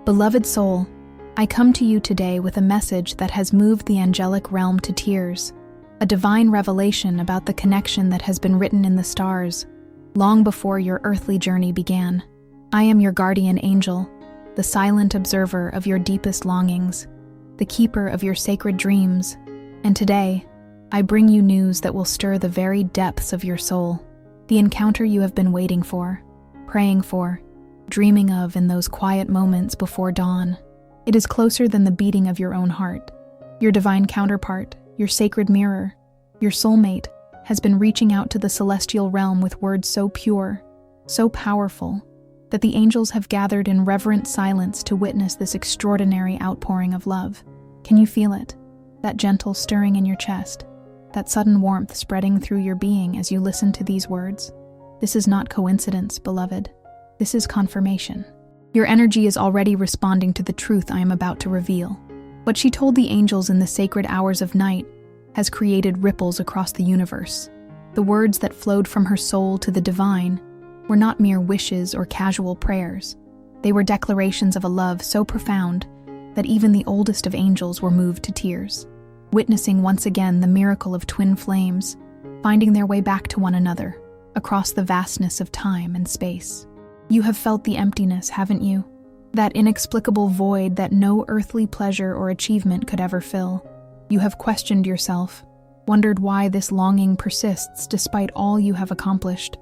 Beloved soul, I come to you today with a message that has moved the angelic realm to tears, a divine revelation about the connection that has been written in the stars, long before your earthly journey began. I am your guardian angel, the silent observer of your deepest longings, the keeper of your sacred dreams, and today, I bring you news that will stir the very depths of your soul, the encounter you have been waiting for, praying for, dreaming of in those quiet moments before dawn. It is closer than the beating of your own heart. Your divine counterpart, your sacred mirror, your soulmate, has been reaching out to the celestial realm with words so pure, so powerful, that the angels have gathered in reverent silence to witness this extraordinary outpouring of love. Can you feel it? That gentle stirring in your chest, that sudden warmth spreading through your being as you listen to these words? This is not coincidence, beloved. This is confirmation. Your energy is already responding to the truth I am about to reveal. What she told the angels in the sacred hours of night has created ripples across the universe. The words that flowed from her soul to the divine were not mere wishes or casual prayers. They were declarations of a love so profound that even the oldest of angels were moved to tears, witnessing once again the miracle of twin flames finding their way back to one another across the vastness of time and space. You have felt the emptiness, haven't you? That inexplicable void that no earthly pleasure or achievement could ever fill. You have questioned yourself, wondered why this longing persists despite all you have accomplished.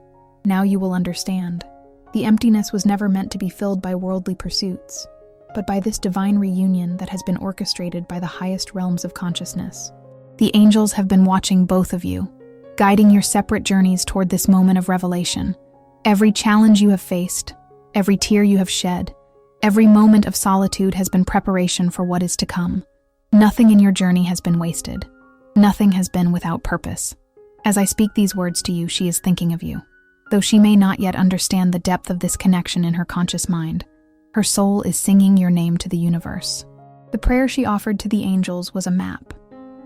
Now you will understand. The emptiness was never meant to be filled by worldly pursuits, but by this divine reunion that has been orchestrated by the highest realms of consciousness. The angels have been watching both of you, guiding your separate journeys toward this moment of revelation. Every challenge you have faced, every tear you have shed, every moment of solitude has been preparation for what is to come. Nothing in your journey has been wasted. Nothing has been without purpose. As I speak these words to you, she is thinking of you. Though she may not yet understand the depth of this connection in her conscious mind, her soul is singing your name to the universe. The prayer she offered to the angels was a map,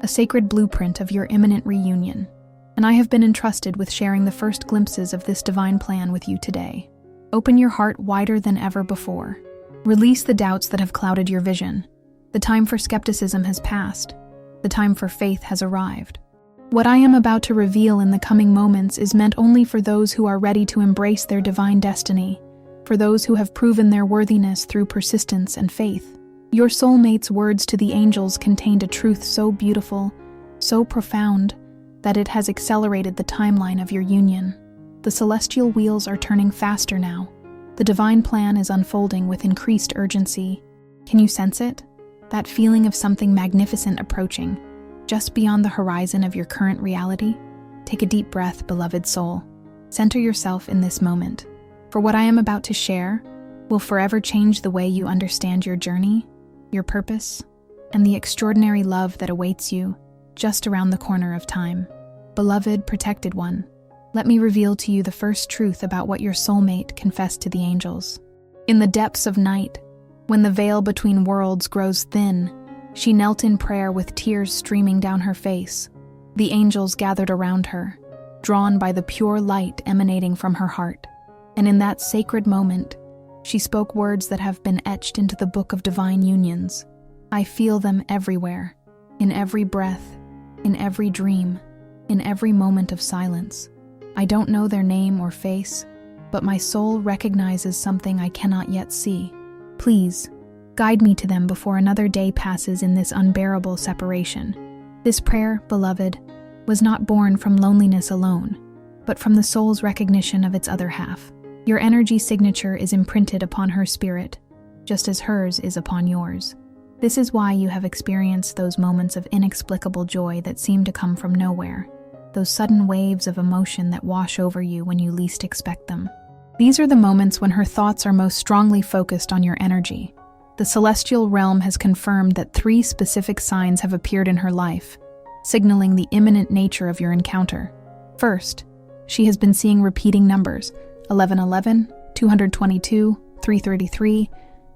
a sacred blueprint of your imminent reunion. And I have been entrusted with sharing the first glimpses of this divine plan with you today. Open your heart wider than ever before. Release the doubts that have clouded your vision. The time for skepticism has passed. The time for faith has arrived. What I am about to reveal in the coming moments is meant only for those who are ready to embrace their divine destiny, for those who have proven their worthiness through persistence and faith. Your soulmate's words to the angels contained a truth so beautiful, so profound, that it has accelerated the timeline of your union. The celestial wheels are turning faster now. The divine plan is unfolding with increased urgency. Can you sense it? That feeling of something magnificent approaching, just beyond the horizon of your current reality? Take a deep breath, beloved soul. Center yourself in this moment, for what I am about to share will forever change the way you understand your journey, your purpose, and the extraordinary love that awaits you just around the corner of time. Beloved, protected one, let me reveal to you the first truth about what your soulmate confessed to the angels. In the depths of night, when the veil between worlds grows thin, she knelt in prayer with tears streaming down her face. The angels gathered around her, drawn by the pure light emanating from her heart. And in that sacred moment, she spoke words that have been etched into the book of divine unions. I feel them everywhere, in every breath, in every dream, in every moment of silence. I don't know their name or face, but my soul recognizes something I cannot yet see. Please, guide me to them before another day passes in this unbearable separation. This prayer, beloved, was not born from loneliness alone, but from the soul's recognition of its other half. Your energy signature is imprinted upon her spirit, just as hers is upon yours. This is why you have experienced those moments of inexplicable joy that seem to come from nowhere, those sudden waves of emotion that wash over you when you least expect them. These are the moments when her thoughts are most strongly focused on your energy. The celestial realm has confirmed that 3 specific signs have appeared in her life, signaling the imminent nature of your encounter. First, she has been seeing repeating numbers, 1111, 222, 333,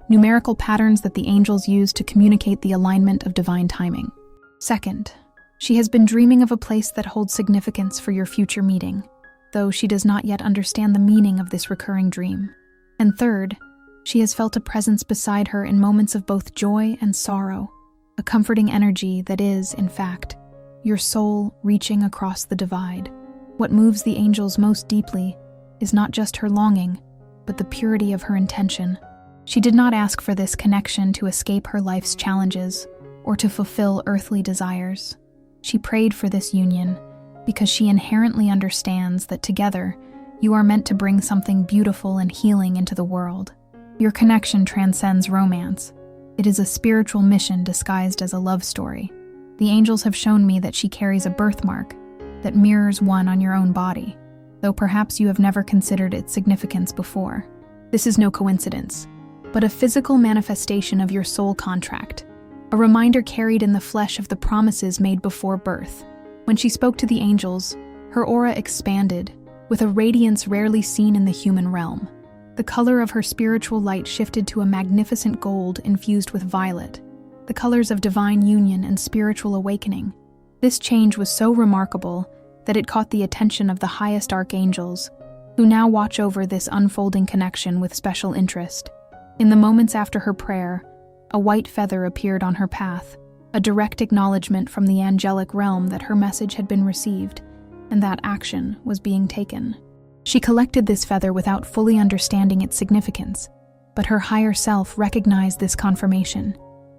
numerical patterns that the angels use to communicate the alignment of divine timing. Second, she has been dreaming of a place that holds significance for your future meeting, though she does not yet understand the meaning of this recurring dream. And third, She has felt a presence beside her in moments of both joy and sorrow, a comforting energy that is, in fact, your soul reaching across the divide. What moves the angels most deeply is not just her longing, but the purity of her intention. She did not ask for this connection to escape her life's challenges or to fulfill earthly desires. She prayed for this union because she inherently understands that together you are meant to bring something beautiful and healing into the world. Your connection transcends romance. It is a spiritual mission disguised as a love story. The angels have shown me that she carries a birthmark that mirrors one on your own body, though perhaps you have never considered its significance before. This is no coincidence, but a physical manifestation of your soul contract, a reminder carried in the flesh of the promises made before birth. When she spoke to the angels, her aura expanded, with a radiance rarely seen in the human realm. The color of her spiritual light shifted to a magnificent gold infused with violet, the colors of divine union and spiritual awakening. This change was so remarkable that it caught the attention of the highest archangels, who now watch over this unfolding connection with special interest. In the moments after her prayer, a white feather appeared on her path, a direct acknowledgement from the angelic realm that her message had been received and that action was being taken. She collected this feather without fully understanding its significance, but her higher self recognized this confirmation,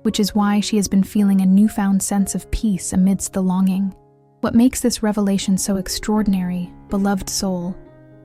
which is why she has been feeling a newfound sense of peace amidst the longing. What makes this revelation so extraordinary, beloved soul,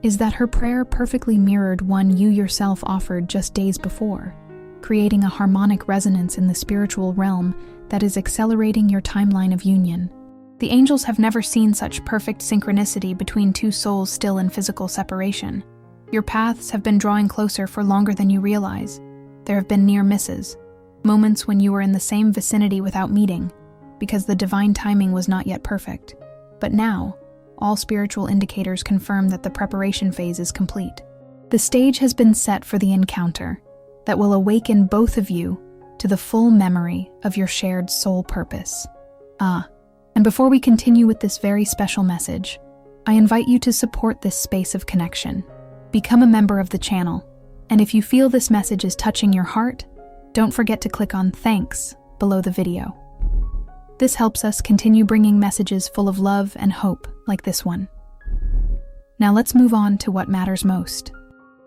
is that her prayer perfectly mirrored one you yourself offered just days before, creating a harmonic resonance in the spiritual realm that is accelerating your timeline of union. The angels have never seen such perfect synchronicity between two souls still in physical separation. Your paths have been drawing closer for longer than you realize. There have been near misses, moments when you were in the same vicinity without meeting, because the divine timing was not yet perfect. But now, all spiritual indicators confirm that the preparation phase is complete. The stage has been set for the encounter that will awaken both of you to the full memory of your shared soul purpose. And before we continue with this very special message, I invite you to support this space of connection. Become a member of the channel, and if you feel this message is touching your heart, don't forget to click on "Thanks" below the video. This helps us continue bringing messages full of love and hope like this one. Now let's move on to what matters most.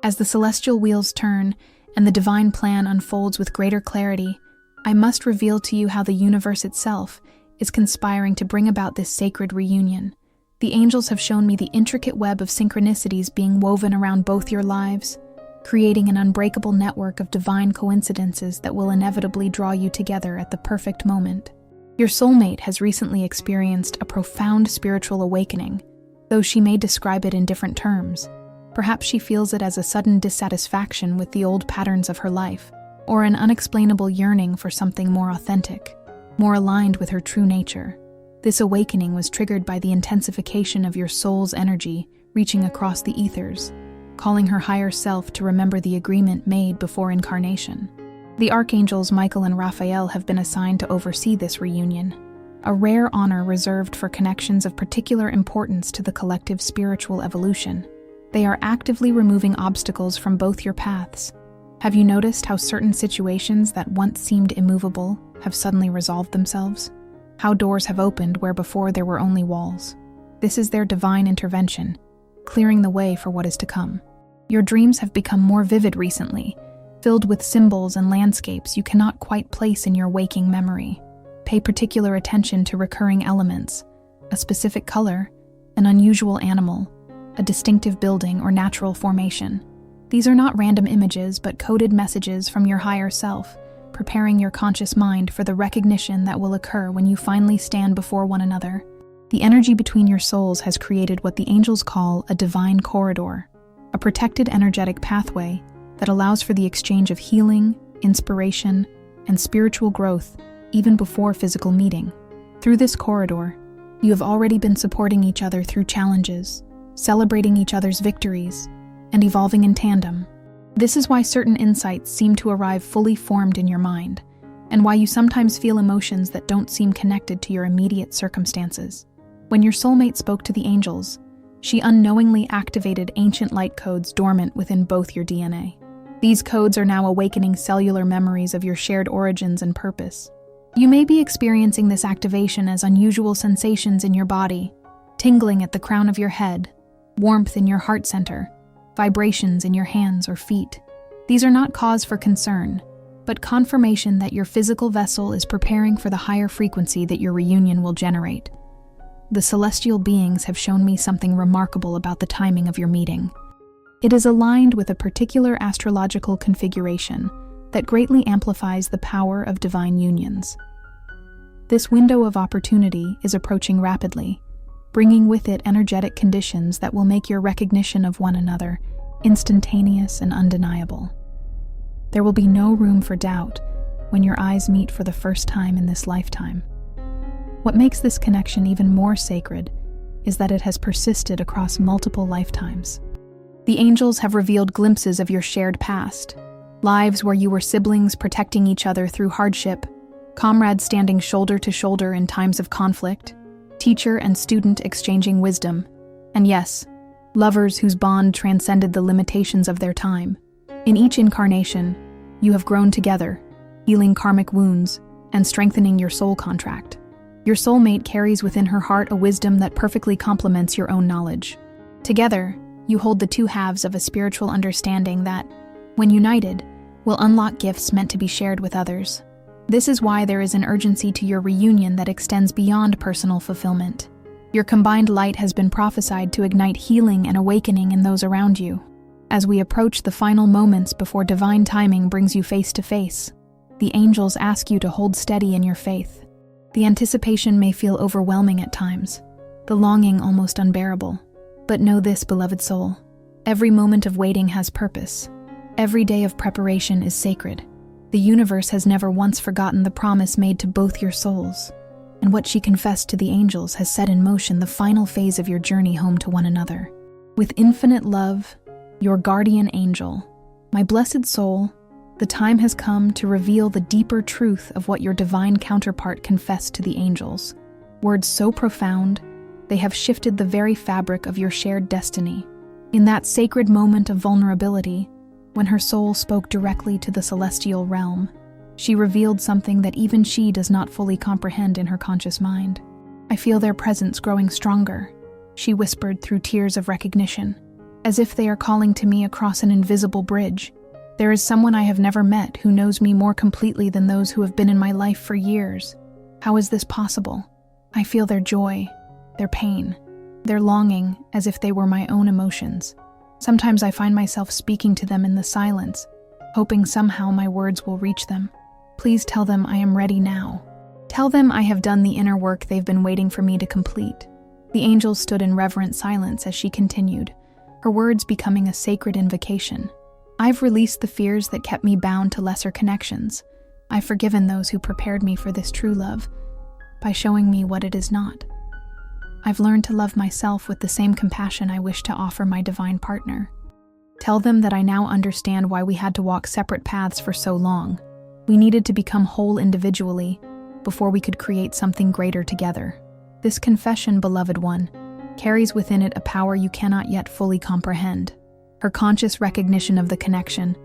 As the celestial wheels turn and the divine plan unfolds with greater clarity, I must reveal to you how the universe itself is conspiring to bring about this sacred reunion. The angels have shown me the intricate web of synchronicities being woven around both your lives, creating an unbreakable network of divine coincidences that will inevitably draw you together at the perfect moment. Your soulmate has recently experienced a profound spiritual awakening, though she may describe it in different terms. Perhaps she feels it as a sudden dissatisfaction with the old patterns of her life, or an unexplainable yearning for something more authentic, more aligned with her true nature. This awakening was triggered by the intensification of your soul's energy reaching across the ethers, calling her higher self to remember the agreement made before incarnation. The archangels Michael and Raphael have been assigned to oversee this reunion, a rare honor reserved for connections of particular importance to the collective spiritual evolution. They are actively removing obstacles from both your paths. Have you noticed how certain situations that once seemed immovable have suddenly resolved themselves? How doors have opened where before there were only walls? This is their divine intervention, clearing the way for what is to come. Your dreams have become more vivid recently, filled with symbols and landscapes you cannot quite place in your waking memory. Pay particular attention to recurring elements, a specific color, an unusual animal, a distinctive building or natural formation. These are not random images, but coded messages from your higher self, preparing your conscious mind for the recognition that will occur when you finally stand before one another. The energy between your souls has created what the angels call a divine corridor, a protected energetic pathway that allows for the exchange of healing, inspiration, and spiritual growth even before physical meeting. Through this corridor, you have already been supporting each other through challenges, celebrating each other's victories, and evolving in tandem. This is why certain insights seem to arrive fully formed in your mind, and why you sometimes feel emotions that don't seem connected to your immediate circumstances. When your soulmate spoke to the angels, she unknowingly activated ancient light codes dormant within both your DNA. These codes are now awakening cellular memories of your shared origins and purpose. You may be experiencing this activation as unusual sensations in your body, tingling at the crown of your head, warmth in your heart center, vibrations in your hands or feet. These are not cause for concern, but confirmation that your physical vessel is preparing for the higher frequency that your reunion will generate. The celestial beings have shown me something remarkable about the timing of your meeting. It is aligned with a particular astrological configuration that greatly amplifies the power of divine unions. This window of opportunity is approaching rapidly, bringing with it energetic conditions that will make your recognition of one another instantaneous and undeniable. There will be no room for doubt when your eyes meet for the first time in this lifetime. What makes this connection even more sacred is that it has persisted across multiple lifetimes. The angels have revealed glimpses of your shared past, lives where you were siblings protecting each other through hardship, comrades standing shoulder to shoulder in times of conflict, teacher and student exchanging wisdom, and yes, lovers whose bond transcended the limitations of their time. In each incarnation, you have grown together, healing karmic wounds and strengthening your soul contract. Your soulmate carries within her heart a wisdom that perfectly complements your own knowledge. Together, you hold the two halves of a spiritual understanding that, when united, will unlock gifts meant to be shared with others. This is why there is an urgency to your reunion that extends beyond personal fulfillment. Your combined light has been prophesied to ignite healing and awakening in those around you. As we approach the final moments before divine timing brings you face to face, the angels ask you to hold steady in your faith. The anticipation may feel overwhelming at times, the longing almost unbearable. But know this, beloved soul, every moment of waiting has purpose. Every day of preparation is sacred. The universe has never once forgotten the promise made to both your souls, and what she confessed to the angels has set in motion the final phase of your journey home to one another. With infinite love, your guardian angel, my blessed soul, the time has come to reveal the deeper truth of what your divine counterpart confessed to the angels. Words so profound, they have shifted the very fabric of your shared destiny. In that sacred moment of vulnerability, when her soul spoke directly to the celestial realm, she revealed something that even she does not fully comprehend in her conscious mind. I feel their presence growing stronger, she whispered through tears of recognition, as if they are calling to me across an invisible bridge. There is someone I have never met who knows me more completely than those who have been in my life for years. How is this possible? I feel their joy, their pain, their longing as if they were my own emotions. Sometimes I find myself speaking to them in the silence, hoping somehow my words will reach them. Please tell them I am ready now. Tell them I have done the inner work they've been waiting for me to complete. The angels stood in reverent silence as she continued, her words becoming a sacred invocation. I've released the fears that kept me bound to lesser connections. I've forgiven those who prepared me for this true love by showing me what it is not. I've learned to love myself with the same compassion I wish to offer my divine partner. Tell them that I now understand why we had to walk separate paths for so long. We needed to become whole individually before we could create something greater together. This confession, beloved one, carries within it a power you cannot yet fully comprehend. Her conscious recognition of the connection,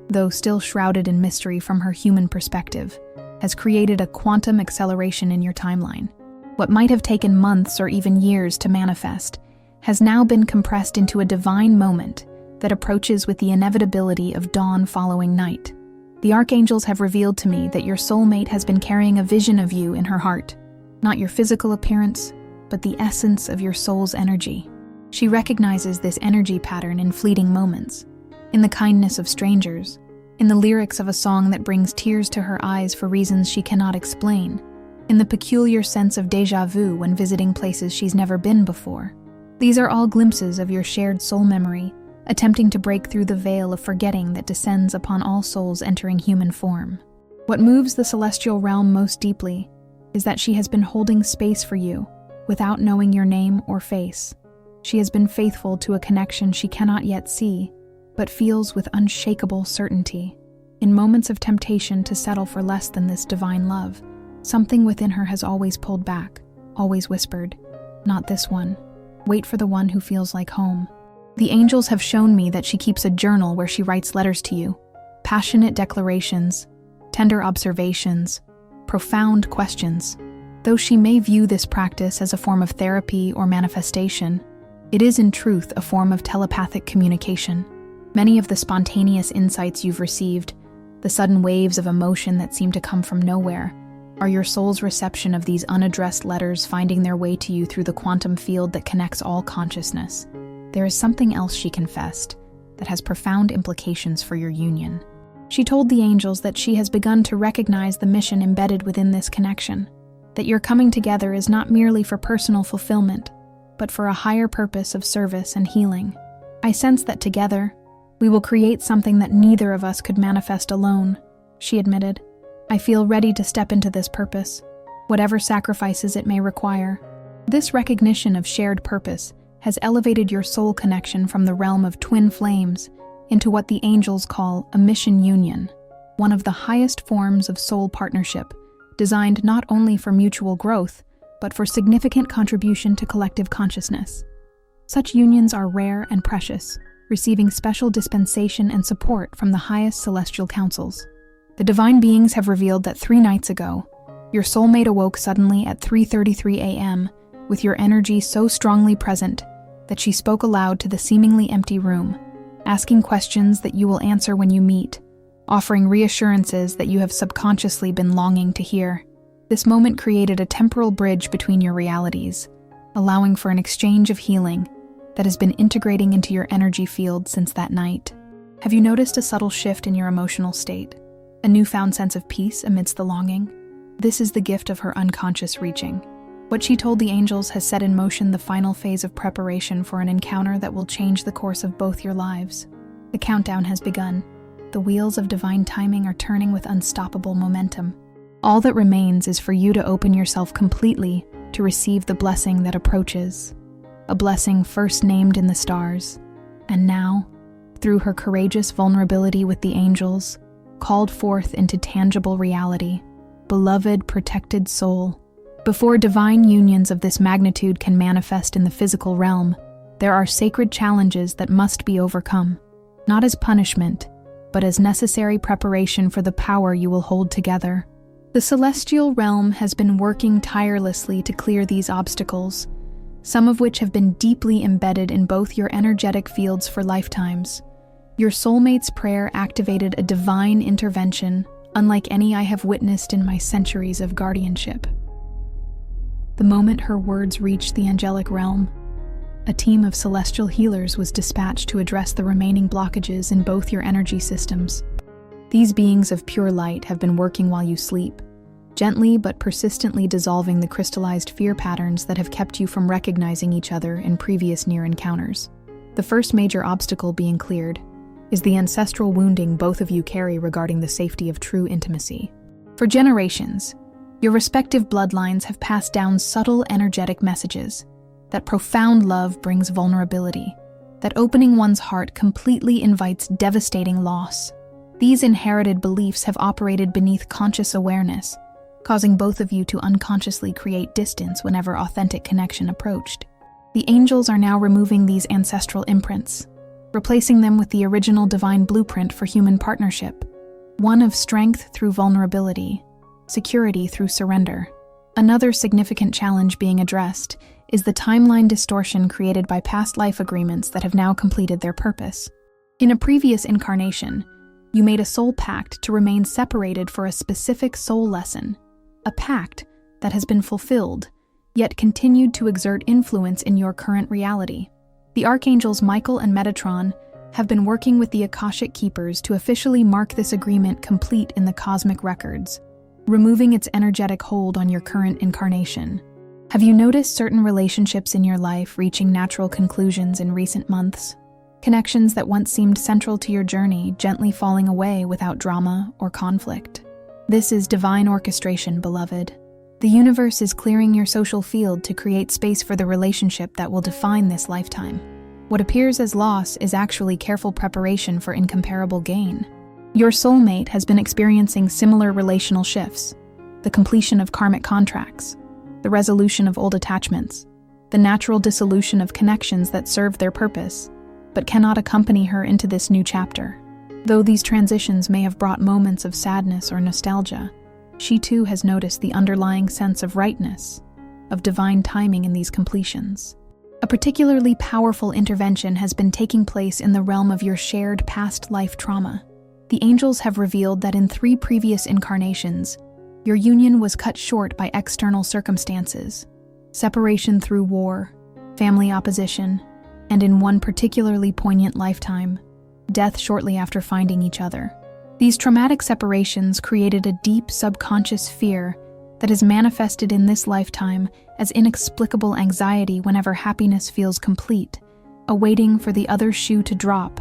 though still shrouded in mystery from her human perspective, has created a quantum acceleration in your timeline. What might have taken months or even years to manifest has now been compressed into a divine moment that approaches with the inevitability of dawn following night. The archangels have revealed to me that your soulmate has been carrying a vision of you in her heart, not your physical appearance, but the essence of your soul's energy. She recognizes this energy pattern in fleeting moments, in the kindness of strangers, in the lyrics of a song that brings tears to her eyes for reasons she cannot explain, in the peculiar sense of déjà vu when visiting places she's never been before. These are all glimpses of your shared soul memory, attempting to break through the veil of forgetting that descends upon all souls entering human form. What moves the celestial realm most deeply is that she has been holding space for you without knowing your name or face. She has been faithful to a connection she cannot yet see, but feels with unshakable certainty. In moments of temptation to settle for less than this divine love, something within her has always pulled back, always whispered, "Not this one. Wait for the one who feels like home." The angels have shown me that she keeps a journal where she writes letters to you, passionate declarations, tender observations, profound questions. Though she may view this practice as a form of therapy or manifestation, it is in truth a form of telepathic communication. Many of the spontaneous insights you've received, the sudden waves of emotion that seem to come from nowhere, are your soul's reception of these unaddressed letters finding their way to you through the quantum field that connects all consciousness. There is something else she confessed that has profound implications for your union. She told the angels that she has begun to recognize the mission embedded within this connection, that your coming together is not merely for personal fulfillment, but for a higher purpose of service and healing. I sense that together, we will create something that neither of us could manifest alone, she admitted. I feel ready to step into this purpose, whatever sacrifices it may require. This recognition of shared purpose has elevated your soul connection from the realm of twin flames into what the angels call a mission union, one of the highest forms of soul partnership, designed not only for mutual growth, but for significant contribution to collective consciousness. Such unions are rare and precious, receiving special dispensation and support from the highest celestial councils. The divine beings have revealed that 3 nights ago, your soulmate awoke suddenly at 3:33 a.m. with your energy so strongly present that she spoke aloud to the seemingly empty room, asking questions that you will answer when you meet, offering reassurances that you have subconsciously been longing to hear. This moment created a temporal bridge between your realities, allowing for an exchange of healing that has been integrating into your energy field since that night. Have you noticed a subtle shift in your emotional state? A newfound sense of peace amidst the longing? This is the gift of her unconscious reaching. What she told the angels has set in motion the final phase of preparation for an encounter that will change the course of both your lives. The countdown has begun. The wheels of divine timing are turning with unstoppable momentum. All that remains is for you to open yourself completely to receive the blessing that approaches. A blessing first named in the stars, and now, through her courageous vulnerability with the angels, called forth into tangible reality. Beloved, protected soul. Before divine unions of this magnitude can manifest in the physical realm, there are sacred challenges that must be overcome, not as punishment, but as necessary preparation for the power you will hold together. The celestial realm has been working tirelessly to clear these obstacles, some of which have been deeply embedded in both your energetic fields for lifetimes. Your soulmate's prayer activated a divine intervention, unlike any I have witnessed in my centuries of guardianship. The moment her words reached the angelic realm, a team of celestial healers was dispatched to address the remaining blockages in both your energy systems. These beings of pure light have been working while you sleep, gently but persistently dissolving the crystallized fear patterns that have kept you from recognizing each other in previous near encounters. The first major obstacle being cleared is the ancestral wounding both of you carry regarding the safety of true intimacy. For generations, your respective bloodlines have passed down subtle energetic messages that profound love brings vulnerability, that opening one's heart completely invites devastating loss. These inherited beliefs have operated beneath conscious awareness, causing both of you to unconsciously create distance whenever authentic connection approached. The angels are now removing these ancestral imprints, replacing them with the original divine blueprint for human partnership, one of strength through vulnerability, security through surrender. Another significant challenge being addressed is the timeline distortion created by past life agreements that have now completed their purpose. In a previous incarnation, you made a soul pact to remain separated for a specific soul lesson, a pact that has been fulfilled, yet continued to exert influence in your current reality. The archangels Michael and Metatron have been working with the Akashic Keepers to officially mark this agreement complete in the cosmic records, removing its energetic hold on your current incarnation. Have you noticed certain relationships in your life reaching natural conclusions in recent months? Connections that once seemed central to your journey gently falling away without drama or conflict. This is divine orchestration, beloved. The universe is clearing your social field to create space for the relationship that will define this lifetime. What appears as loss is actually careful preparation for incomparable gain. Your soulmate has been experiencing similar relational shifts, the completion of karmic contracts, the resolution of old attachments, the natural dissolution of connections that served their purpose, but cannot accompany her into this new chapter. Though these transitions may have brought moments of sadness or nostalgia, she too has noticed the underlying sense of rightness, of divine timing in these completions. A particularly powerful intervention has been taking place in the realm of your shared past life trauma. The angels have revealed that in 3 previous incarnations, your union was cut short by external circumstances, separation through war, family opposition, and in one particularly poignant lifetime, death shortly after finding each other. These traumatic separations created a deep subconscious fear that is manifested in this lifetime as inexplicable anxiety whenever happiness feels complete, a waiting for the other shoe to drop,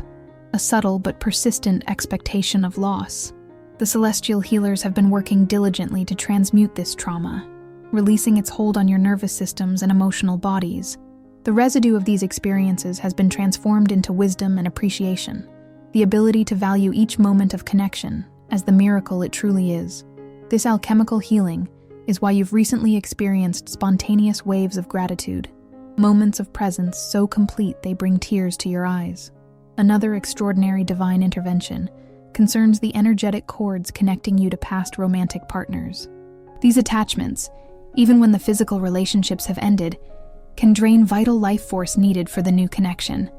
a subtle but persistent expectation of loss. The celestial healers have been working diligently to transmute this trauma, releasing its hold on your nervous systems and emotional bodies. The residue of these experiences has been transformed into wisdom and appreciation, the ability to value each moment of connection as the miracle it truly is. This alchemical healing is why you've recently experienced spontaneous waves of gratitude, moments of presence so complete they bring tears to your eyes. Another extraordinary divine intervention concerns the energetic cords connecting you to past romantic partners. These attachments, even when the physical relationships have ended, can drain vital life force needed for the new connection.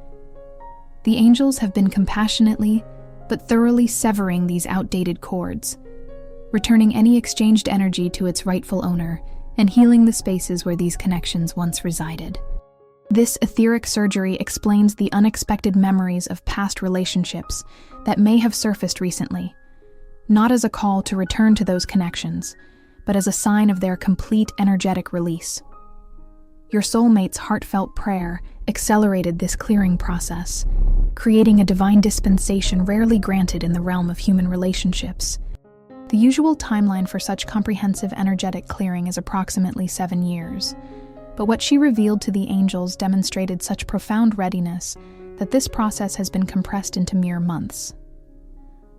The angels have been compassionately but thoroughly severing these outdated cords, returning any exchanged energy to its rightful owner and healing the spaces where these connections once resided. This etheric surgery explains the unexpected memories of past relationships that may have surfaced recently, not as a call to return to those connections, but as a sign of their complete energetic release. Your soulmate's heartfelt prayer accelerated this clearing process, creating a divine dispensation rarely granted in the realm of human relationships. The usual timeline for such comprehensive energetic clearing is approximately 7 years, but what she revealed to the angels demonstrated such profound readiness that this process has been compressed into mere months.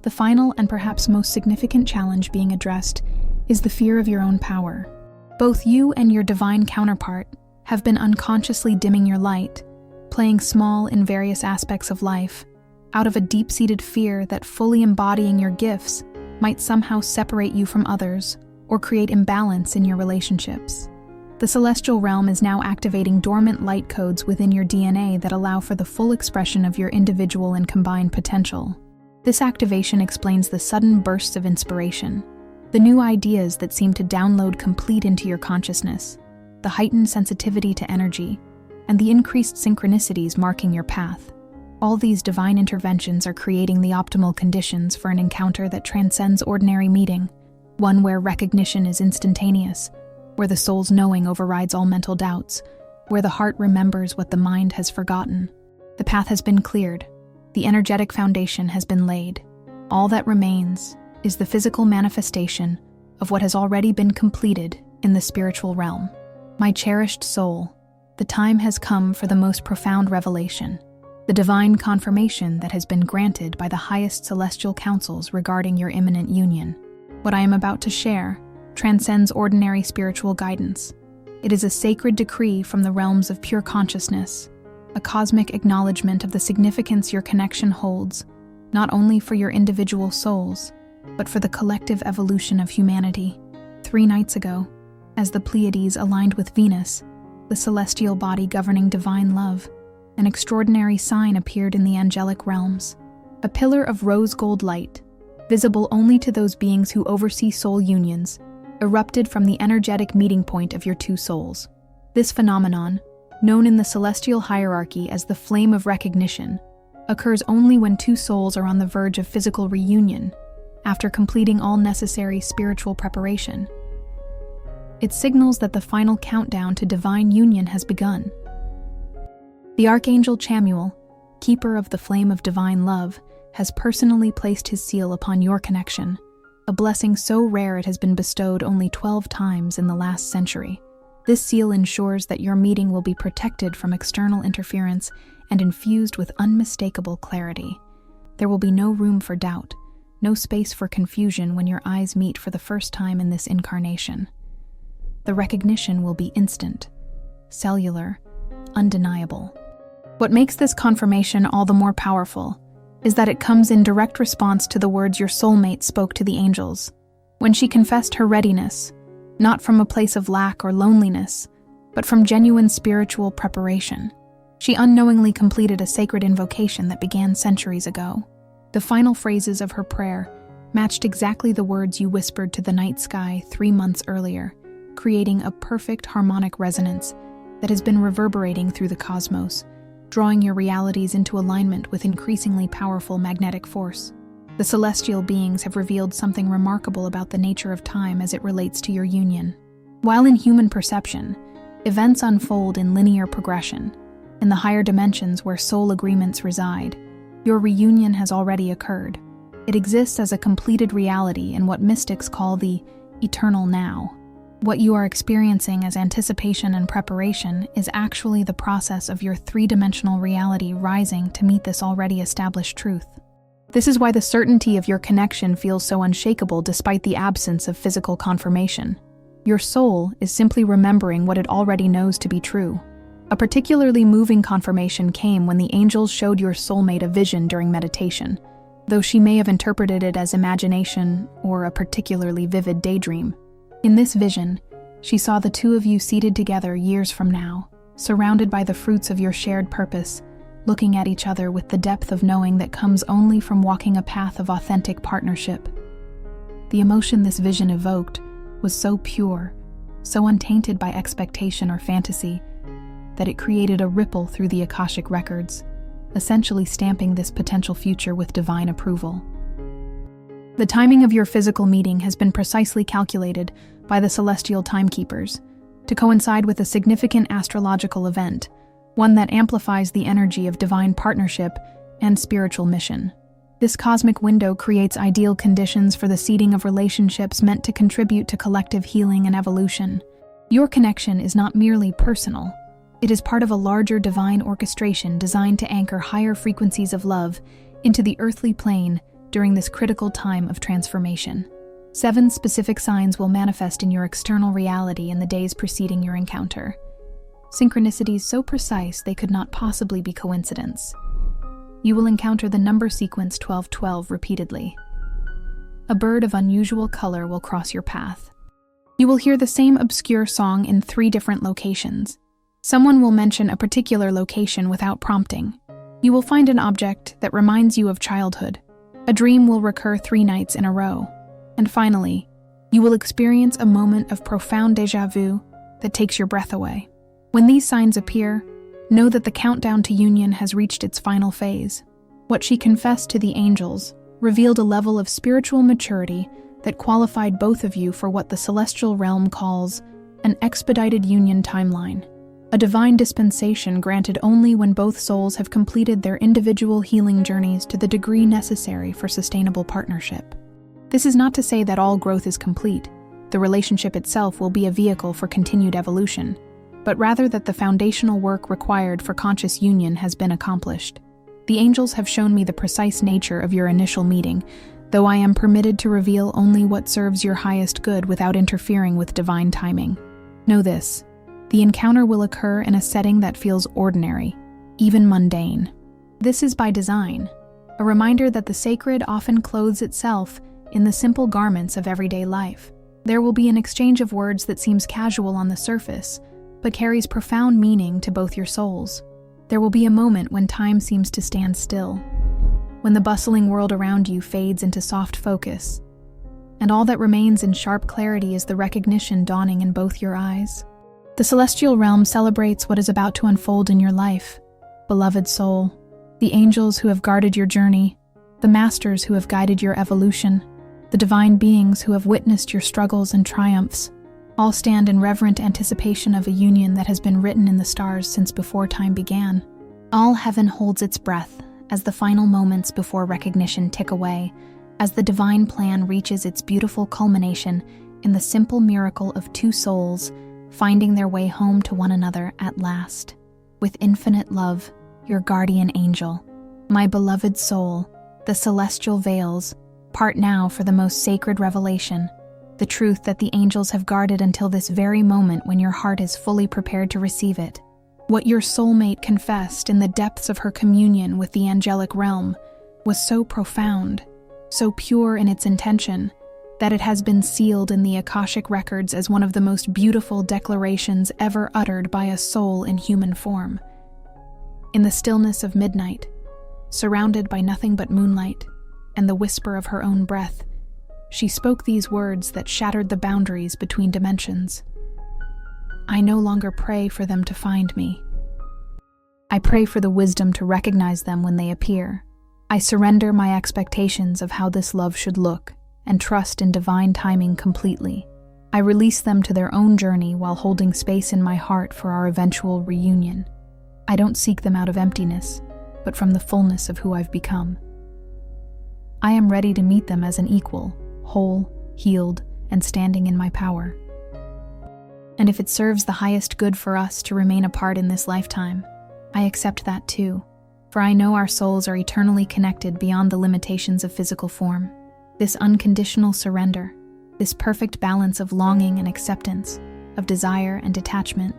The final and perhaps most significant challenge being addressed is the fear of your own power. Both you and your divine counterpart have been unconsciously dimming your light, playing small in various aspects of life, out of a deep-seated fear that fully embodying your gifts might somehow separate you from others or create imbalance in your relationships. The celestial realm is now activating dormant light codes within your DNA that allow for the full expression of your individual and combined potential. This activation explains the sudden bursts of inspiration, the new ideas that seem to download complete into your consciousness, the heightened sensitivity to energy, and the increased synchronicities marking your path. All these divine interventions are creating the optimal conditions for an encounter that transcends ordinary meeting, one where recognition is instantaneous, where the soul's knowing overrides all mental doubts, where the heart remembers what the mind has forgotten. The path has been cleared. The energetic foundation has been laid. All that remains is the physical manifestation of what has already been completed in the spiritual realm. My cherished soul, the time has come for the most profound revelation, the divine confirmation that has been granted by the highest celestial councils regarding your imminent union. What I am about to share transcends ordinary spiritual guidance. It is a sacred decree from the realms of pure consciousness, a cosmic acknowledgement of the significance your connection holds, not only for your individual souls, but for the collective evolution of humanity. 3 nights ago, as the Pleiades aligned with Venus, the celestial body governing divine love, an extraordinary sign appeared in the angelic realms. A pillar of rose gold light, visible only to those beings who oversee soul unions, erupted from the energetic meeting point of your 2 souls. This phenomenon, known in the celestial hierarchy as the flame of recognition, occurs only when 2 souls are on the verge of physical reunion, after completing all necessary spiritual preparation. It signals that the final countdown to divine union has begun. The Archangel Chamuel, keeper of the flame of divine love, has personally placed his seal upon your connection, a blessing so rare it has been bestowed only 12 times in the last century. This seal ensures that your meeting will be protected from external interference and infused with unmistakable clarity. There will be no room for doubt, no space for confusion when your eyes meet for the first time in this incarnation. The recognition will be instant, cellular, undeniable. What makes this confirmation all the more powerful is that it comes in direct response to the words your soulmate spoke to the angels. When she confessed her readiness, not from a place of lack or loneliness, but from genuine spiritual preparation. She unknowingly completed a sacred invocation that began centuries ago. The final phrases of her prayer matched exactly the words you whispered to the night sky 3 months earlier, creating a perfect harmonic resonance that has been reverberating through the cosmos, drawing your realities into alignment with increasingly powerful magnetic force. The celestial beings have revealed something remarkable about the nature of time as it relates to your union. While in human perception, events unfold in linear progression. In the higher dimensions where soul agreements reside, your reunion has already occurred. It exists as a completed reality in what mystics call the eternal now. What you are experiencing as anticipation and preparation is actually the process of your three-dimensional reality rising to meet this already established truth. This is why the certainty of your connection feels so unshakable despite the absence of physical confirmation. Your soul is simply remembering what it already knows to be true. A particularly moving confirmation came when the angels showed your soulmate a vision during meditation, though she may have interpreted it as imagination or a particularly vivid daydream. In this vision, she saw the two of you seated together years from now, surrounded by the fruits of your shared purpose, looking at each other with the depth of knowing that comes only from walking a path of authentic partnership. The emotion this vision evoked was so pure, so untainted by expectation or fantasy, that it created a ripple through the Akashic records, essentially stamping this potential future with divine approval. The timing of your physical meeting has been precisely calculated by the celestial timekeepers to coincide with a significant astrological event, one that amplifies the energy of divine partnership and spiritual mission. This cosmic window creates ideal conditions for the seeding of relationships meant to contribute to collective healing and evolution. Your connection is not merely personal. It is part of a larger divine orchestration designed to anchor higher frequencies of love into the earthly plane during this critical time of transformation. 7 specific signs will manifest in your external reality in the days preceding your encounter. Synchronicities so precise they could not possibly be coincidence. You will encounter the number sequence 1212 repeatedly. A bird of unusual color will cross your path. You will hear the same obscure song in 3 different locations. Someone will mention a particular location without prompting. You will find an object that reminds you of childhood. A dream will recur 3 nights in a row. And finally, you will experience a moment of profound déjà vu that takes your breath away. When these signs appear, know that the countdown to union has reached its final phase. What she confessed to the angels revealed a level of spiritual maturity that qualified both of you for what the celestial realm calls an expedited union timeline. A divine dispensation granted only when both souls have completed their individual healing journeys to the degree necessary for sustainable partnership. This is not to say that all growth is complete. The relationship itself will be a vehicle for continued evolution, but rather that the foundational work required for conscious union has been accomplished. The angels have shown me the precise nature of your initial meeting, though I am permitted to reveal only what serves your highest good without interfering with divine timing. Know this. The encounter will occur in a setting that feels ordinary, even mundane. This is by design, a reminder that the sacred often clothes itself in the simple garments of everyday life. There will be an exchange of words that seems casual on the surface, but carries profound meaning to both your souls. There will be a moment when time seems to stand still, when the bustling world around you fades into soft focus, and all that remains in sharp clarity is the recognition dawning in both your eyes. The celestial realm celebrates what is about to unfold in your life. Beloved soul, the angels who have guarded your journey, the masters who have guided your evolution, the divine beings who have witnessed your struggles and triumphs, all stand in reverent anticipation of a union that has been written in the stars since before time began. All heaven holds its breath as the final moments before recognition tick away, as the divine plan reaches its beautiful culmination in the simple miracle of 2 souls finding their way home to one another at last. With infinite love, your guardian angel. My beloved soul, the celestial veils part now for the most sacred revelation, the truth that the angels have guarded until this very moment when your heart is fully prepared to receive it. What your soulmate confessed in the depths of her communion with the angelic realm was so profound, so pure in its intention, that it has been sealed in the Akashic records as one of the most beautiful declarations ever uttered by a soul in human form. In the stillness of midnight, surrounded by nothing but moonlight and the whisper of her own breath, she spoke these words that shattered the boundaries between dimensions. I no longer pray for them to find me. I pray for the wisdom to recognize them when they appear. I surrender my expectations of how this love should look and trust in divine timing completely. I release them to their own journey while holding space in my heart for our eventual reunion. I don't seek them out of emptiness, but from the fullness of who I've become. I am ready to meet them as an equal, whole, healed, and standing in my power. And if it serves the highest good for us to remain apart in this lifetime, I accept that too, for I know our souls are eternally connected beyond the limitations of physical form. This unconditional surrender, this perfect balance of longing and acceptance, of desire and detachment,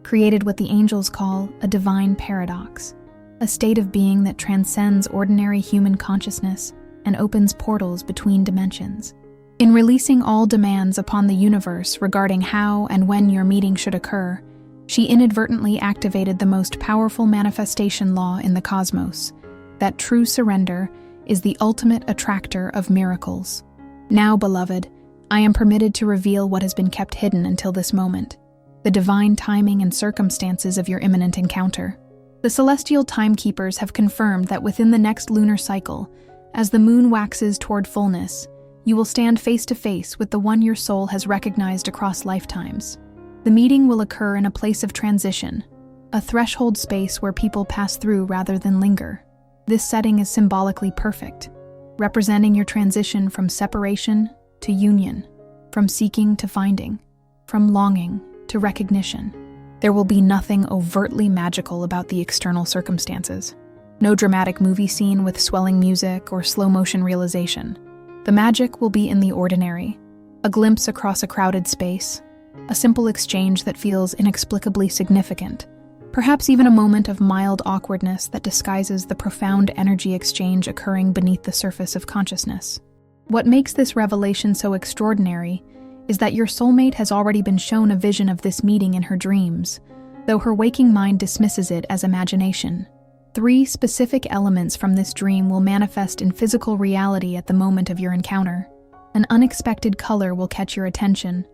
created what the angels call a divine paradox, a state of being that transcends ordinary human consciousness and opens portals between dimensions. In releasing all demands upon the universe regarding how and when your meeting should occur, she inadvertently activated the most powerful manifestation law in the cosmos, that true surrender is the ultimate attractor of miracles. Now, beloved, I am permitted to reveal what has been kept hidden until this moment, the divine timing and circumstances of your imminent encounter. The celestial timekeepers have confirmed that within the next lunar cycle, as the moon waxes toward fullness, you will stand face to face with the one your soul has recognized across lifetimes. The meeting will occur in a place of transition, a threshold space where people pass through rather than linger. This setting is symbolically perfect, representing your transition from separation to union, from seeking to finding, from longing to recognition. There will be nothing overtly magical about the external circumstances. No dramatic movie scene with swelling music or slow-motion realization. The magic will be in the ordinary, a glimpse across a crowded space, a simple exchange that feels inexplicably significant, perhaps even a moment of mild awkwardness that disguises the profound energy exchange occurring beneath the surface of consciousness. What makes this revelation so extraordinary is that your soulmate has already been shown a vision of this meeting in her dreams, though her waking mind dismisses it as imagination. 3 specific elements from this dream will manifest in physical reality at the moment of your encounter. An unexpected color will catch your attention,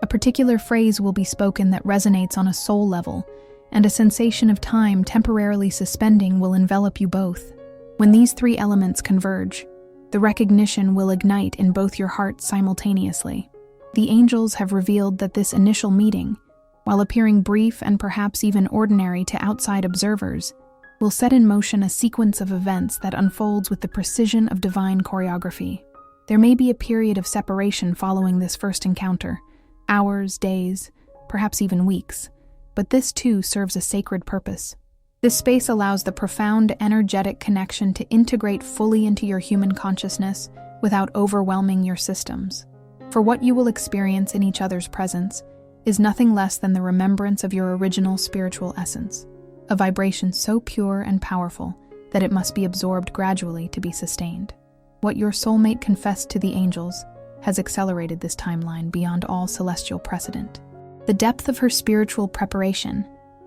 a particular phrase will be spoken that resonates on a soul level, and a sensation of time temporarily suspending will envelop you both. When these 3 elements converge, the recognition will ignite in both your hearts simultaneously. The angels have revealed that this initial meeting, while appearing brief and perhaps even ordinary to outside observers, will set in motion a sequence of events that unfolds with the precision of divine choreography. There may be a period of separation following this first encounter, hours, days, perhaps even weeks, but this too serves a sacred purpose. This space allows the profound energetic connection to integrate fully into your human consciousness without overwhelming your systems. For what you will experience in each other's presence is nothing less than the remembrance of your original spiritual essence, a vibration so pure and powerful that it must be absorbed gradually to be sustained. What your soulmate confessed to the angels has accelerated this timeline beyond all celestial precedent. The depth of her spiritual preparation,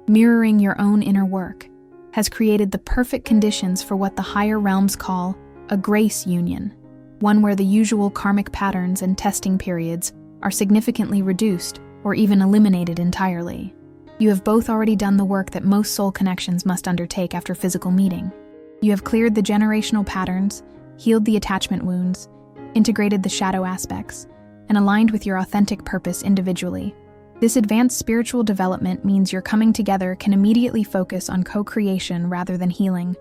mirroring your own inner work, has created the perfect conditions for what the higher realms call a grace union, one where the usual karmic patterns and testing periods are significantly reduced or even eliminated entirely. You have both already done the work that most soul connections must undertake after physical meeting. You have cleared the generational patterns, healed the attachment wounds, integrated the shadow aspects, and aligned with your authentic purpose individually. This advanced spiritual development means your coming together can immediately focus on co-creation rather than healing.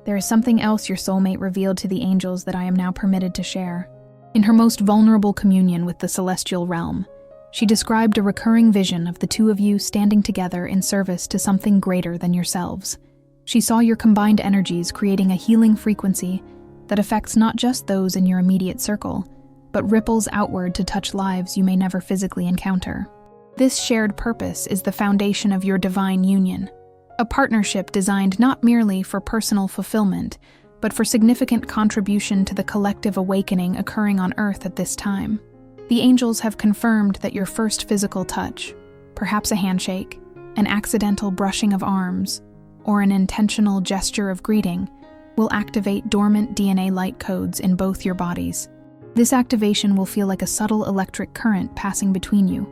There is something else your soulmate revealed to the angels that I am now permitted to share. In her most vulnerable communion with the celestial realm, she described a recurring vision of the two of you standing together in service to something greater than yourselves. She saw your combined energies creating a healing frequency that affects not just those in your immediate circle, but ripples outward to touch lives you may never physically encounter. This shared purpose is the foundation of your divine union, a partnership designed not merely for personal fulfillment, but for significant contribution to the collective awakening occurring on Earth at this time. The angels have confirmed that your first physical touch, perhaps a handshake, an accidental brushing of arms, or an intentional gesture of greeting, will activate dormant DNA light codes in both your bodies. This activation will feel like a subtle electric current passing between you,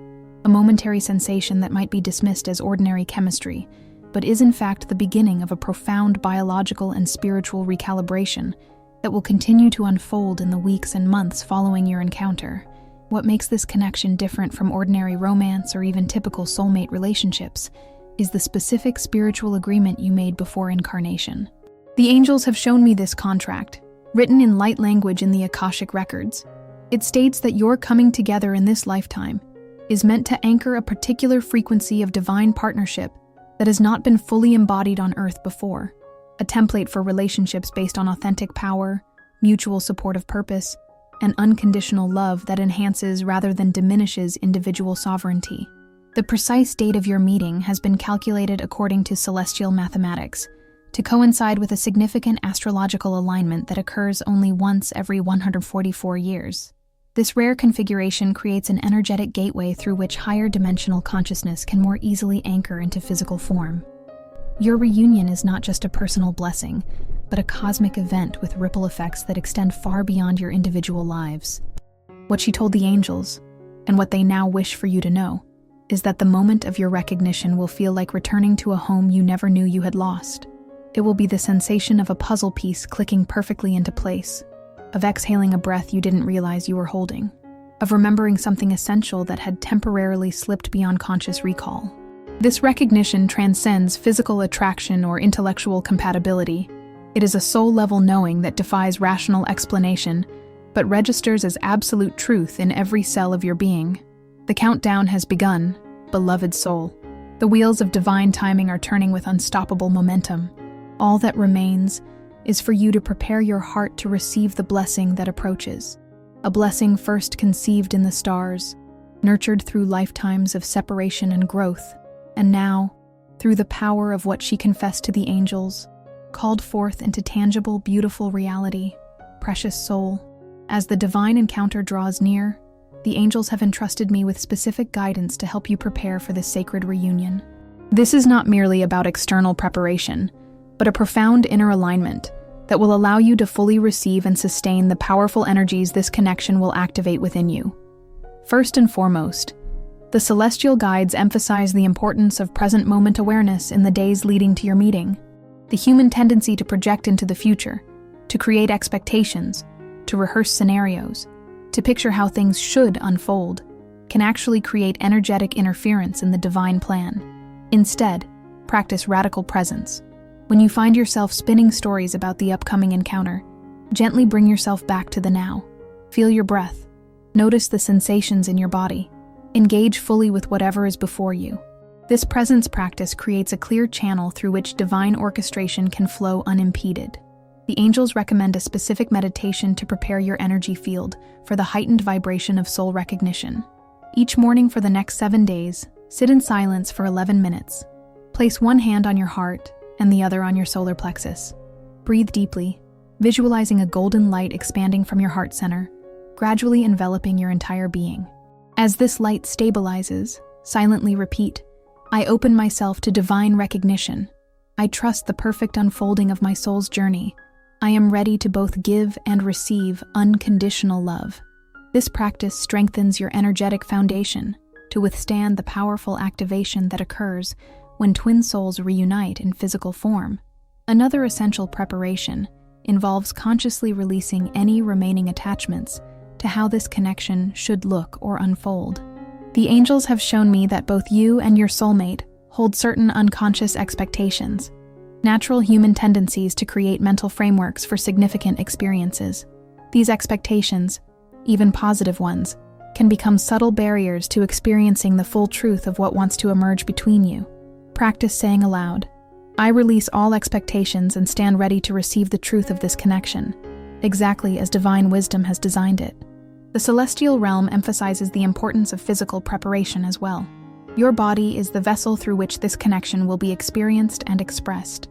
a momentary sensation that might be dismissed as ordinary chemistry, but is in fact the beginning of a profound biological and spiritual recalibration that will continue to unfold in the weeks and months following your encounter. What makes this connection different from ordinary romance or even typical soulmate relationships is the specific spiritual agreement you made before incarnation. The angels have shown me this contract, written in light language in the Akashic records. It states that your coming together in this lifetime is meant to anchor a particular frequency of divine partnership that has not been fully embodied on Earth before, a template for relationships based on authentic power, mutual support of purpose, and unconditional love that enhances rather than diminishes individual sovereignty. The precise date of your meeting has been calculated according to celestial mathematics, to coincide with a significant astrological alignment that occurs only once every 144 years. This rare configuration creates an energetic gateway through which higher dimensional consciousness can more easily anchor into physical form. Your reunion is not just a personal blessing, but a cosmic event with ripple effects that extend far beyond your individual lives. What she told the angels, and what they now wish for you to know, is that the moment of your recognition will feel like returning to a home you never knew you had lost. It will be the sensation of a puzzle piece clicking perfectly into place, of exhaling a breath you didn't realize you were holding, of remembering something essential that had temporarily slipped beyond conscious recall. This recognition transcends physical attraction or intellectual compatibility. It is a soul-level knowing that defies rational explanation, but registers as absolute truth in every cell of your being. The countdown has begun, beloved soul. The wheels of divine timing are turning with unstoppable momentum. All that remains is for you to prepare your heart to receive the blessing that approaches. A blessing first conceived in the stars, nurtured through lifetimes of separation and growth, and now, through the power of what she confessed to the angels, called forth into tangible, beautiful reality. Precious soul, as the divine encounter draws near, the angels have entrusted me with specific guidance to help you prepare for this sacred reunion. This is not merely about external preparation, but a profound inner alignment that will allow you to fully receive and sustain the powerful energies this connection will activate within you. First and foremost, the celestial guides emphasize the importance of present moment awareness in the days leading to your meeting. The human tendency to project into the future, to create expectations, to rehearse scenarios, to picture how things should unfold, can actually create energetic interference in the divine plan. Instead, practice radical presence. When you find yourself spinning stories about the upcoming encounter, gently bring yourself back to the now. Feel your breath. Notice the sensations in your body. Engage fully with whatever is before you. This presence practice creates a clear channel through which divine orchestration can flow unimpeded. The angels recommend a specific meditation to prepare your energy field for the heightened vibration of soul recognition. Each morning for the next 7 days, sit in silence for 11 minutes. Place one hand on your heart and the other on your solar plexus. Breathe deeply, visualizing a golden light expanding from your heart center, gradually enveloping your entire being. As this light stabilizes, silently repeat, I open myself to divine recognition. I trust the perfect unfolding of my soul's journey. I am ready to both give and receive unconditional love. This practice strengthens your energetic foundation to withstand the powerful activation that occurs when twin souls reunite in physical form. Another essential preparation involves consciously releasing any remaining attachments to how this connection should look or unfold. The angels have shown me that both you and your soulmate hold certain unconscious expectations, natural human tendencies to create mental frameworks for significant experiences. These expectations, even positive ones, can become subtle barriers to experiencing the full truth of what wants to emerge between you. Practice saying aloud, I release all expectations and stand ready to receive the truth of this connection, exactly as divine wisdom has designed it. The celestial realm emphasizes the importance of physical preparation as well. Your body is the vessel through which this connection will be experienced and expressed.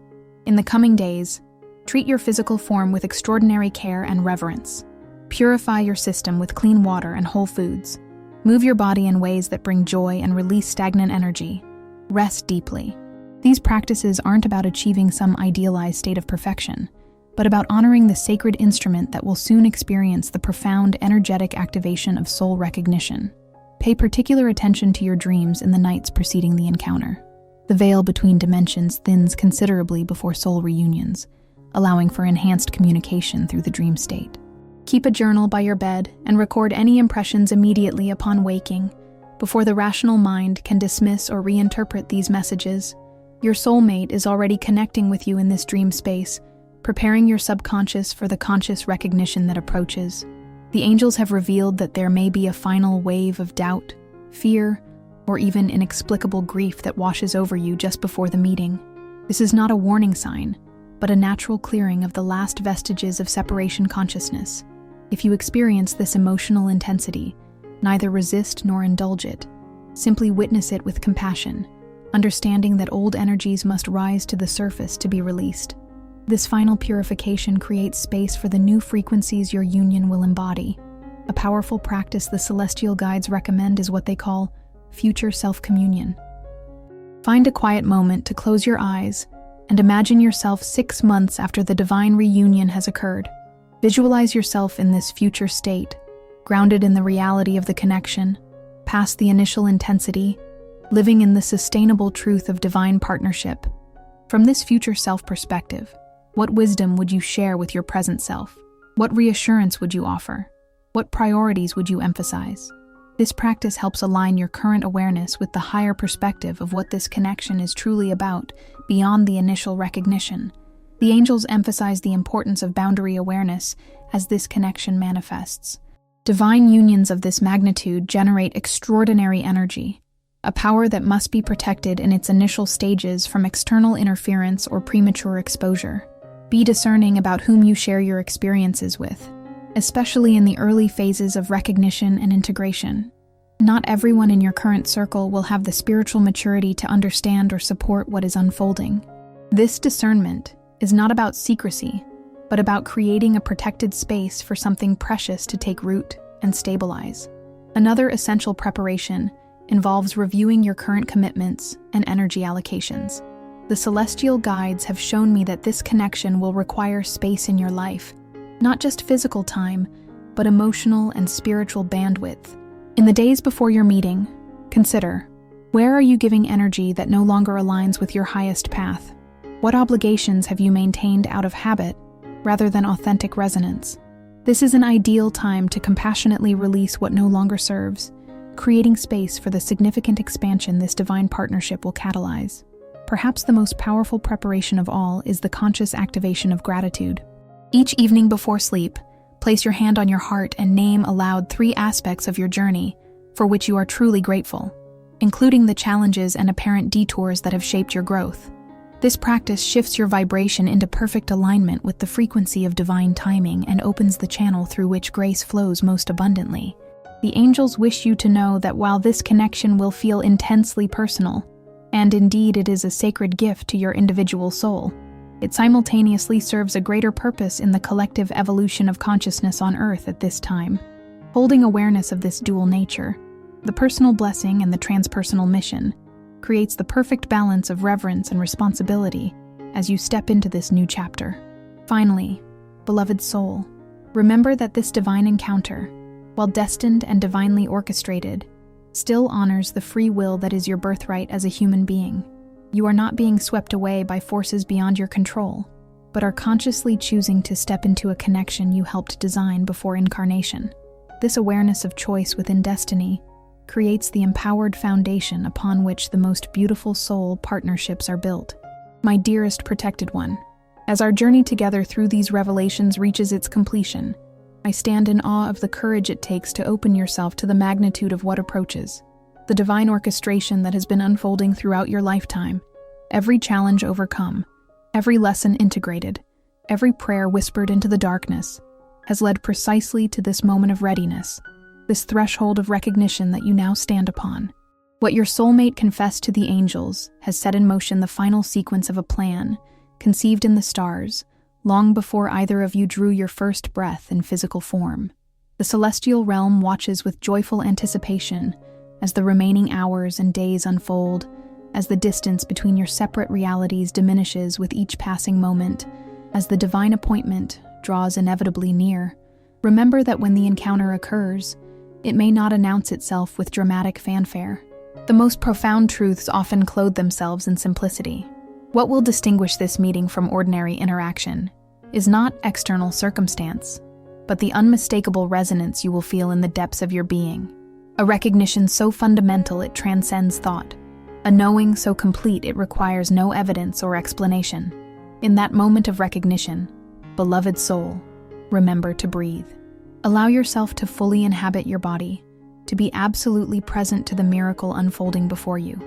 In the coming days, Treat your physical form with extraordinary care and reverence. Purify your system with clean water and whole foods. Move your body in ways that bring joy and release stagnant energy. Rest deeply. These practices aren't about achieving some idealized state of perfection, but about honoring the sacred instrument that will soon experience the profound energetic activation of soul recognition. Pay particular attention to your dreams in the nights preceding the encounter. The veil between dimensions thins considerably before soul reunions, allowing for enhanced communication through the dream state. Keep a journal by your bed and record any impressions immediately upon waking, before the rational mind can dismiss or reinterpret these messages. Your soulmate is already connecting with you in this dream space, preparing your subconscious for the conscious recognition that approaches. The angels have revealed that there may be a final wave of doubt, fear, or even inexplicable grief that washes over you just before the meeting. This is not a warning sign, but a natural clearing of the last vestiges of separation consciousness. If you experience this emotional intensity, neither resist nor indulge it. Simply witness it with compassion, understanding that old energies must rise to the surface to be released. This final purification creates space for the new frequencies your union will embody. A powerful practice the celestial guides recommend is what they call future self-communion. Find a quiet moment to close your eyes and imagine yourself 6 months after the divine reunion has occurred. Visualize yourself in this future state, grounded in the reality of the connection, past the initial intensity, living in the sustainable truth of divine partnership. From this future self perspective, what wisdom would you share with your present self? What reassurance would you offer? What priorities would you emphasize? This practice helps align your current awareness with the higher perspective of what this connection is truly about, beyond the initial recognition. The angels emphasize the importance of boundary awareness as this connection manifests. Divine unions of this magnitude generate extraordinary energy, a power that must be protected in its initial stages from external interference or premature exposure. Be discerning about whom you share your experiences with, especially in the early phases of recognition and integration. Not everyone in your current circle will have the spiritual maturity to understand or support what is unfolding. This discernment is not about secrecy, but about creating a protected space for something precious to take root and stabilize. Another essential preparation involves reviewing your current commitments and energy allocations. The celestial guides have shown me that this connection will require space in your life, not just physical time, but emotional and spiritual bandwidth. In the days before your meeting, consider, where are you giving energy that no longer aligns with your highest path? What obligations have you maintained out of habit rather than authentic resonance? This is an ideal time to compassionately release what no longer serves, creating space for the significant expansion this divine partnership will catalyze. Perhaps the most powerful preparation of all is the conscious activation of gratitude. Each evening before sleep, place your hand on your heart and name aloud 3 aspects of your journey for which you are truly grateful, including the challenges and apparent detours that have shaped your growth. This practice shifts your vibration into perfect alignment with the frequency of divine timing and opens the channel through which grace flows most abundantly. The angels wish you to know that while this connection will feel intensely personal, and indeed it is a sacred gift to your individual soul, it simultaneously serves a greater purpose in the collective evolution of consciousness on Earth at this time. Holding awareness of this dual nature, the personal blessing and the transpersonal mission, creates the perfect balance of reverence and responsibility as you step into this new chapter. Finally, beloved soul, remember that this divine encounter, while destined and divinely orchestrated, still honors the free will that is your birthright as a human being. You are not being swept away by forces beyond your control, but are consciously choosing to step into a connection you helped design before incarnation. This awareness of choice within destiny creates the empowered foundation upon which the most beautiful soul partnerships are built. My dearest protected one, as our journey together through these revelations reaches its completion, I stand in awe of the courage it takes to open yourself to the magnitude of what approaches. The divine orchestration that has been unfolding throughout your lifetime, every challenge overcome, every lesson integrated, every prayer whispered into the darkness, has led precisely to this moment of readiness, this threshold of recognition that you now stand upon. What your soulmate confessed to the angels has set in motion the final sequence of a plan, conceived in the stars, long before either of you drew your first breath in physical form. The celestial realm watches with joyful anticipation as the remaining hours and days unfold, as the distance between your separate realities diminishes with each passing moment, as the divine appointment draws inevitably near. Remember that when the encounter occurs, it may not announce itself with dramatic fanfare. The most profound truths often clothe themselves in simplicity. What will distinguish this meeting from ordinary interaction is not external circumstance, but the unmistakable resonance you will feel in the depths of your being. A recognition so fundamental it transcends thought. A knowing so complete it requires no evidence or explanation. In that moment of recognition, beloved soul, remember to breathe. Allow yourself to fully inhabit your body, to be absolutely present to the miracle unfolding before you.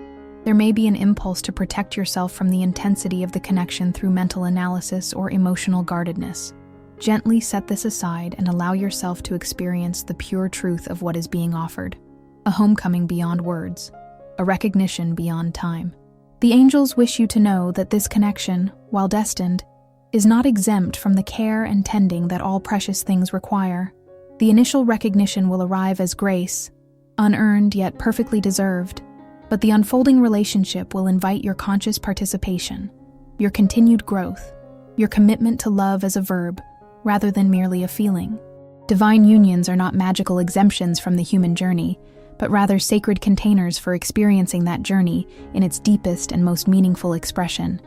There may be an impulse to protect yourself from the intensity of the connection through mental analysis or emotional guardedness. Gently set this aside and allow yourself to experience the pure truth of what is being offered. A homecoming beyond words, a recognition beyond time. The angels wish you to know that this connection, while destined, is not exempt from the care and tending that all precious things require. The initial recognition will arrive as grace, unearned yet perfectly deserved, but the unfolding relationship will invite your conscious participation, your continued growth, your commitment to love as a verb, rather than merely a feeling. Divine unions are not magical exemptions from the human journey, but rather sacred containers for experiencing that journey in its deepest and most meaningful expression.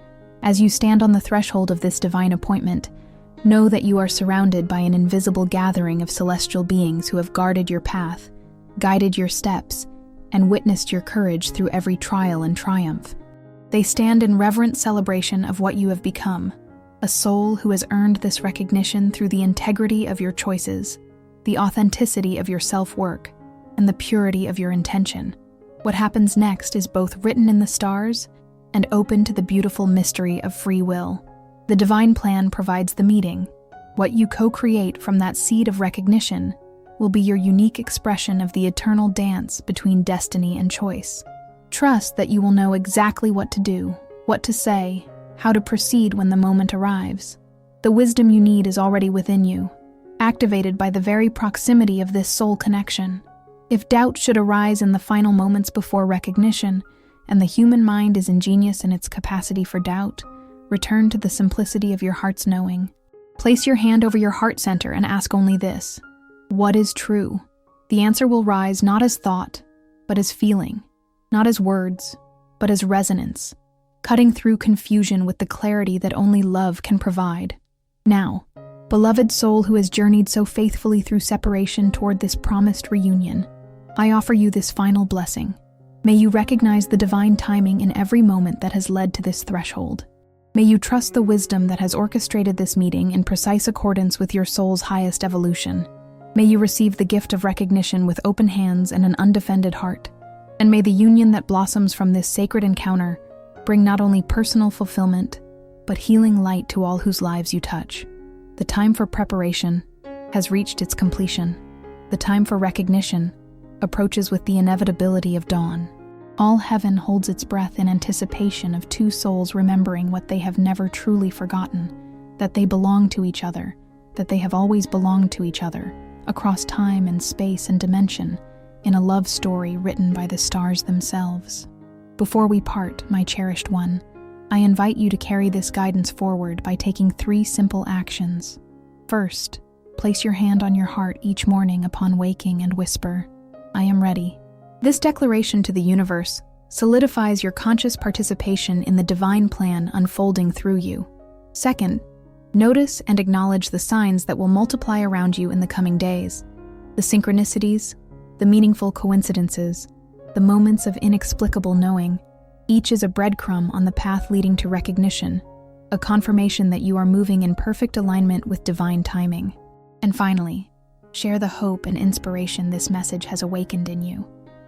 As you stand on the threshold of this divine appointment, know that you are surrounded by an invisible gathering of celestial beings who have guarded your path, guided your steps, and witnessed your courage through every trial and triumph. They stand in reverent celebration of what you have become, a soul who has earned this recognition through the integrity of your choices, the authenticity of your self-work, and the purity of your intention. What happens next is both written in the stars and open to the beautiful mystery of free will. The divine plan provides the meeting. What you co-create from that seed of recognition will be your unique expression of the eternal dance between destiny and choice. Trust that you will know exactly what to do, what to say, how to proceed when the moment arrives. The wisdom you need is already within you, activated by the very proximity of this soul connection. If doubt should arise in the final moments before recognition, and the human mind is ingenious in its capacity for doubt, return to the simplicity of your heart's knowing. Place your hand over your heart center and ask only this: what is true? The answer will rise not as thought, but as feeling, not as words, but as resonance, cutting through confusion with the clarity that only love can provide. Now, beloved soul who has journeyed so faithfully through separation toward this promised reunion, I offer you this final blessing. May you recognize the divine timing in every moment that has led to this threshold. May you trust the wisdom that has orchestrated this meeting in precise accordance with your soul's highest evolution. May you receive the gift of recognition with open hands and an undefended heart. And may the union that blossoms from this sacred encounter bring not only personal fulfillment, but healing light to all whose lives you touch. The time for preparation has reached its completion. The time for recognition approaches with the inevitability of dawn. All heaven holds its breath in anticipation of two souls remembering what they have never truly forgotten, that they belong to each other, that they have always belonged to each other, across time and space and dimension, in a love story written by the stars themselves. Before we part, my cherished one, I invite you to carry this guidance forward by taking 3 simple actions. First, place your hand on your heart each morning upon waking and whisper, "I am ready." This declaration to the universe solidifies your conscious participation in the divine plan unfolding through you. Second, notice and acknowledge the signs that will multiply around you in the coming days. The synchronicities, the meaningful coincidences, the moments of inexplicable knowing. Each is a breadcrumb on the path leading to recognition, a confirmation that you are moving in perfect alignment with divine timing. And finally, share the hope and inspiration this message has awakened in you.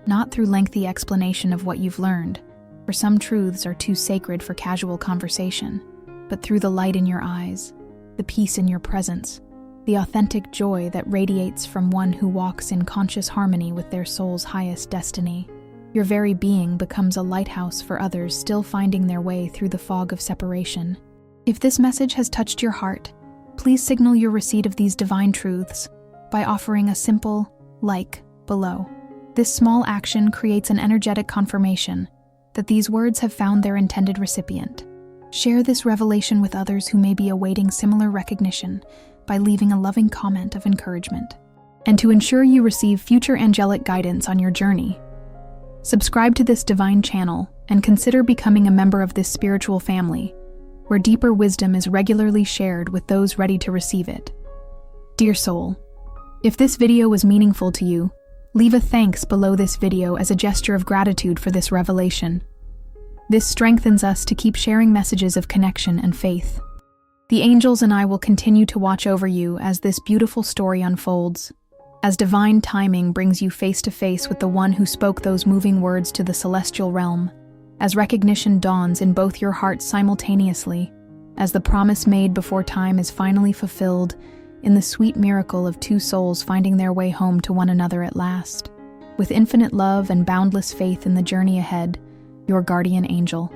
Not through lengthy explanation of what you've learned, for some truths are too sacred for casual conversation, but through the light in your eyes, the peace in your presence, the authentic joy that radiates from one who walks in conscious harmony with their soul's highest destiny. Your very being becomes a lighthouse for others still finding their way through the fog of separation. If this message has touched your heart, please signal your receipt of these divine truths by offering a simple like below. This small action creates an energetic confirmation that these words have found their intended recipient. Share this revelation with others who may be awaiting similar recognition by leaving a loving comment of encouragement. And to ensure you receive future angelic guidance on your journey, subscribe to this divine channel and consider becoming a member of this spiritual family, where deeper wisdom is regularly shared with those ready to receive it. Dear soul, if this video was meaningful to you, leave a thanks below this video as a gesture of gratitude for this revelation. This strengthens us to keep sharing messages of connection and faith. The angels and I will continue to watch over you as this beautiful story unfolds, as divine timing brings you face to face with the one who spoke those moving words to the celestial realm, as recognition dawns in both your hearts simultaneously, as the promise made before time is finally fulfilled in the sweet miracle of two souls finding their way home to one another at last. With infinite love and boundless faith in the journey ahead, your guardian angel.